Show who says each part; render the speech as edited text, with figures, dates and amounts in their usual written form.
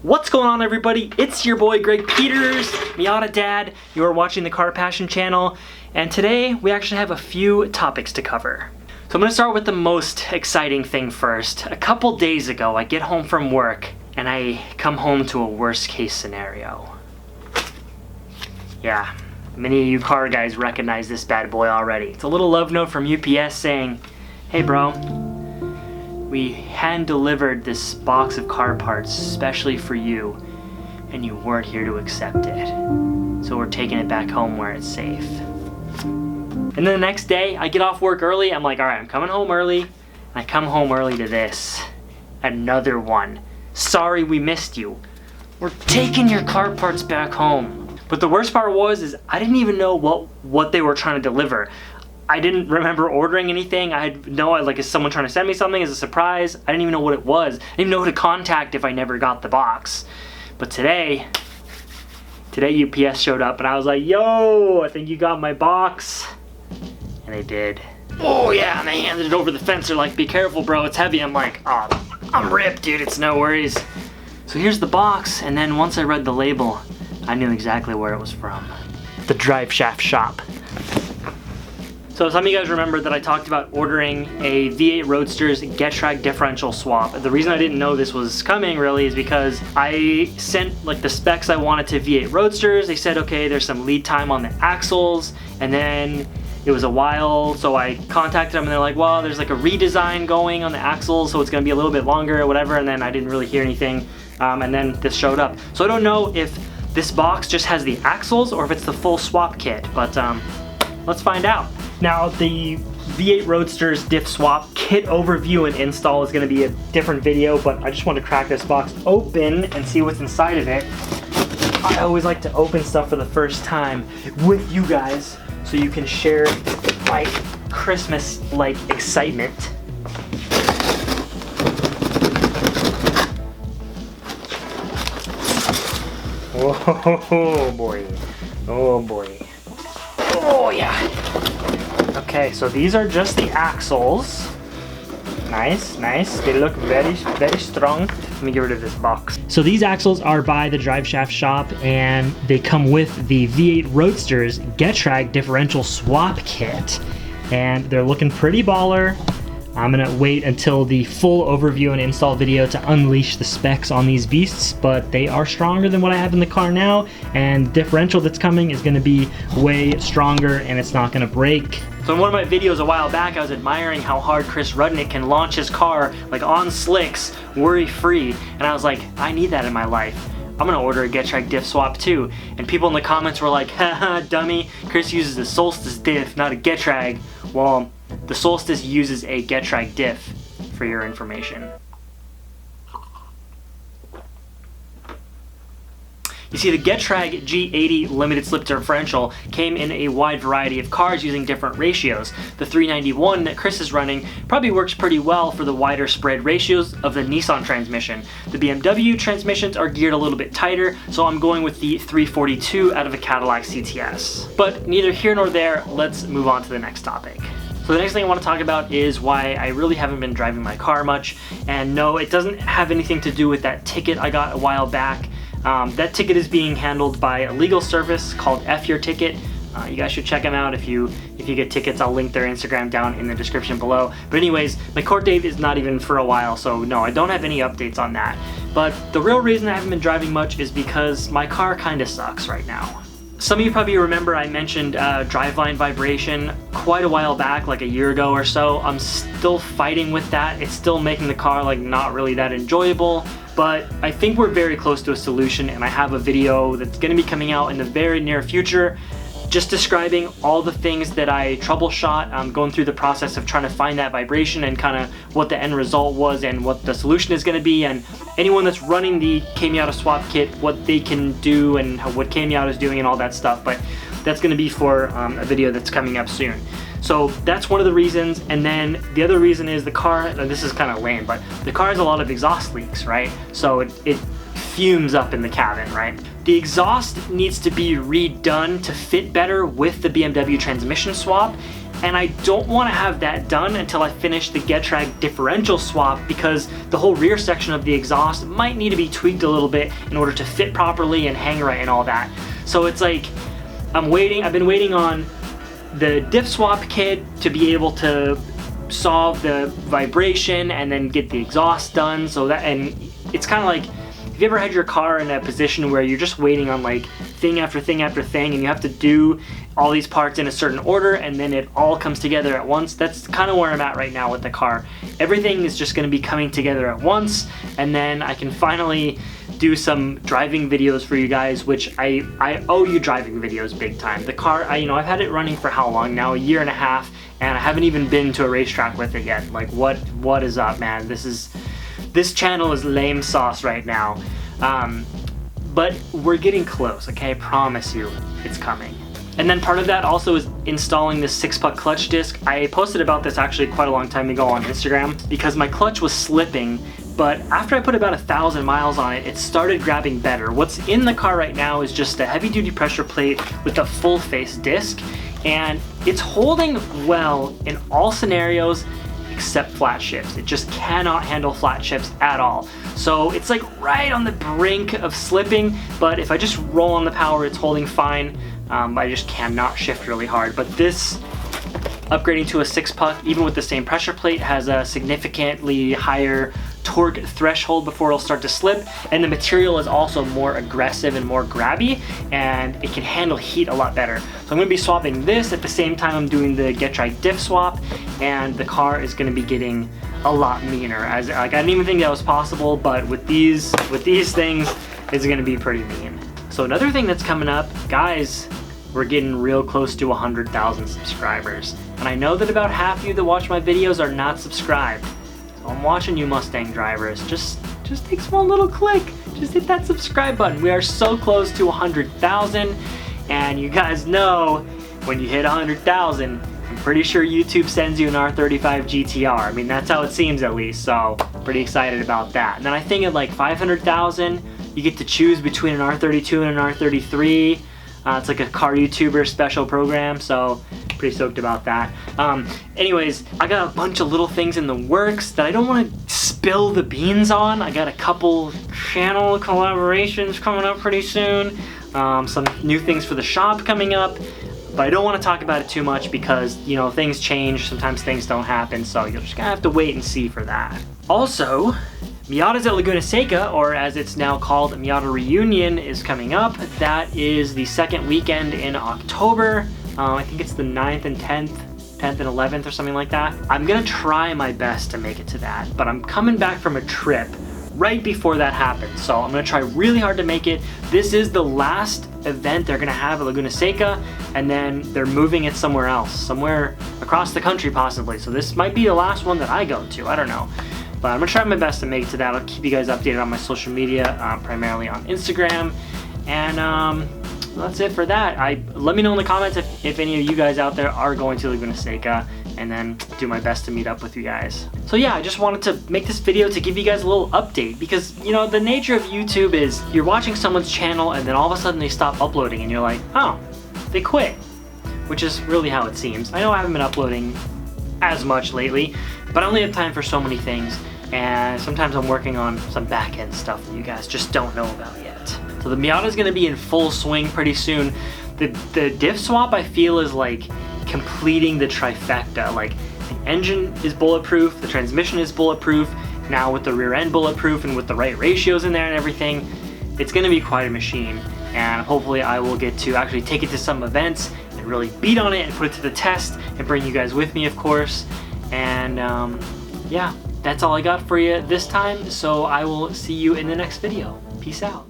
Speaker 1: What's going on, everybody? It's your boy Greg Peters, Miata Dad. You are watching the Car Passion channel, and today we actually have a few topics to cover. So I'm gonna start with the most exciting thing first. A couple days ago, I get home from work and I come home to a worst case scenario. Yeah, many of you car guys recognize this bad boy already. It's a little love note from UPS saying, "Hey bro, we hand delivered this box of car parts especially for you, and you weren't here to accept it. So we're taking it back home where it's safe." And then the next day, I get off work early. I'm like, all right, I'm coming home early. I come home early to this. Another one. "Sorry we missed you. We're taking your car parts back home." But the worst part is I didn't even know what they were trying to deliver. I didn't remember ordering anything. I had no, like, is someone trying to send me something as a surprise? I didn't even know what it was. I didn't even know who to contact if I never got the box. But today UPS showed up and I was like, "Yo, I think you got my box." And they did. Oh yeah, and they handed it over the fence. They're like, "Be careful, bro, it's heavy." I'm like, "Oh, I'm ripped, dude, it's no worries." So here's the box, and then once I read the label, I knew exactly where it was from. The Drive Shaft Shop. So some of you guys remember that I talked about ordering a V8 Roadster's Getrag differential swap. The reason I didn't know this was coming really is because I sent like the specs I wanted to V8 Roadsters. They said, okay, there's some lead time on the axles, and then it was a while, so I contacted them and they're like, well, there's like a redesign going on the axles, so it's gonna be a little bit longer or whatever, and then I didn't really hear anything, and then this showed up. So I don't know if this box just has the axles or if it's the full swap kit, but let's find out. Now, the V8 Roadster's diff swap kit overview and install is gonna be a different video, but I just want to crack this box open and see what's inside of it. I always like to open stuff for the first time with you guys so you can share my Christmas-like excitement. Oh boy, oh boy. Oh yeah. Okay, so these are just the axles. Nice, nice. They look very, very strong. Let me get rid of this box. So these axles are by the Drive Shaft Shop, and they come with the V8 Roadster's Getrag differential swap kit. And they're looking pretty baller. I'm gonna wait until the full overview and install video to unleash the specs on these beasts, but they are stronger than what I have in the car now, and the differential that's coming is gonna be way stronger and it's not gonna break. So in one of my videos a while back, I was admiring how hard Chris Rudnick can launch his car like on slicks, worry-free, and I was like, I need that in my life. I'm gonna order a Getrag diff swap too. And people in the comments were like, haha, dummy, Chris uses a Solstice diff, not a Getrag. Well, the Solstice uses a Getrag diff, for your information. You see, the Getrag G80 limited slip differential came in a wide variety of cars using different ratios. The 391 that Chris is running probably works pretty well for the wider spread ratios of the Nissan transmission. The BMW transmissions are geared a little bit tighter, so I'm going with the 342 out of a Cadillac CTS. But neither here nor there, let's move on to the next topic. So the next thing I want to talk about is why I really haven't been driving my car much. And no, it doesn't have anything to do with that ticket I got a while back. That ticket is being handled by a legal service called F Your Ticket. You guys should check them out. If you get tickets, I'll link their Instagram down in the description below. But anyways, my court date is not even for a while, so no, I don't have any updates on that. But the real reason I haven't been driving much is because my car kind of sucks right now. Some of you probably remember I mentioned driveline vibration quite a while back, like a year ago or so. I'm still fighting with that. It's still making the car like not really that enjoyable, but I think we're very close to a solution, and I have a video that's gonna be coming out in the very near future just describing all the things that I troubleshot. I'm going through the process of trying to find that vibration and kind of what the end result was and what the solution is going to be, and anyone that's running the Miata swap kit, what they can do and what Miata is doing and all that stuff. But that's going to be for a video that's coming up soon. So that's one of the reasons. And then the other reason is the car, this is kind of lame, but the car has a lot of exhaust leaks, right? So it fumes up in the cabin, right? The exhaust needs to be redone to fit better with the BMW transmission swap, and I don't want to have that done until I finish the Getrag differential swap, because the whole rear section of the exhaust might need to be tweaked a little bit in order to fit properly and hang right and all that. So it's like I've been waiting on the diff swap kit to be able to solve the vibration and then get the exhaust done. So that, and it's kind of like, have you ever had your car in a position where you're just waiting on like thing after thing after thing, and you have to do all these parts in a certain order and then it all comes together at once? That's kind of where I'm at right now with the car. Everything is just going to be coming together at once, and then I can finally do some driving videos for you guys, which I owe you driving videos big time. The car, I've had it running for how long now? 1.5 years, and I haven't even been to a racetrack with it yet. Like, what is up, man? This channel is lame sauce right now. But we're getting close, okay? I promise you, it's coming. And then part of that also is installing this 6-puck clutch disc. I posted about this actually quite a long time ago on Instagram, because my clutch was slipping, but after I put about 1,000 miles on it, it started grabbing better. What's in the car right now is just a heavy-duty pressure plate with a full-face disc, and it's holding well in all scenarios except flat shifts. It just cannot handle flat shifts at all. So it's like right on the brink of slipping, but if I just roll on the power, it's holding fine. I just cannot shift really hard. But this upgrading to a 6-puck, even with the same pressure plate, has a significantly higher torque threshold before it'll start to slip, and the material is also more aggressive and more grabby, and it can handle heat a lot better. So I'm going to be swapping this at the same time I'm doing the Getrag diff swap, and the car is going to be getting a lot meaner. As like, I didn't even think that was possible, but with these things, it's going to be pretty mean. So another thing that's coming up, guys, we're getting real close to 100,000 subscribers, and I know that about half of you that watch my videos are not subscribed. So I'm watching you Mustang drivers. Just take one little click. Just hit that subscribe button. We are so close to 100,000, and you guys know when you hit 100,000, I'm pretty sure YouTube sends you an R35 GTR. I mean, that's how it seems at least. So pretty excited about that. And then I think at like 500,000, you get to choose between an R32 and an R33. It's like a car YouTuber special program, so pretty stoked about that. Anyways, I got a bunch of little things in the works that I don't want to spill the beans on. I got a couple channel collaborations coming up pretty soon. Some new things for the shop coming up, but I don't want to talk about it too much because, things change. Sometimes things don't happen, so you're just gonna have to wait and see for that. Also, Miata's at Laguna Seca, or as it's now called, Miata Reunion, is coming up. That is the second weekend in October. I think it's the 9th and 10th and 11th or something like that. I'm gonna try my best to make it to that, but I'm coming back from a trip right before that happens, so I'm gonna try really hard to make it. This is the last event they're gonna have at Laguna Seca, and then they're moving it somewhere else, somewhere across the country possibly. So this might be the last one that I go to, I don't know. But I'm gonna try my best to make it to that. I'll keep you guys updated on my social media, primarily on Instagram. And that's it for that. Let me know in the comments if any of you guys out there are going to Laguna Seca, and then do my best to meet up with you guys. So yeah, I just wanted to make this video to give you guys a little update, because the nature of YouTube is you're watching someone's channel and then all of a sudden they stop uploading and you're like, oh, they quit, which is really how it seems. I know I haven't been uploading as much lately, but I only have time for so many things, and sometimes I'm working on some back-end stuff that you guys just don't know about yet. So the Miata is going to be in full swing pretty soon. The diff swap, I feel, is like completing the trifecta. Like, the engine is bulletproof, the transmission is bulletproof, now with the rear end bulletproof and with the right ratios in there and everything, it's going to be quite a machine. And hopefully I will get to actually take it to some events and really beat on it and put it to the test and bring you guys with me, of course. And yeah, that's all I got for you this time, so I will see you in the next video. Peace out.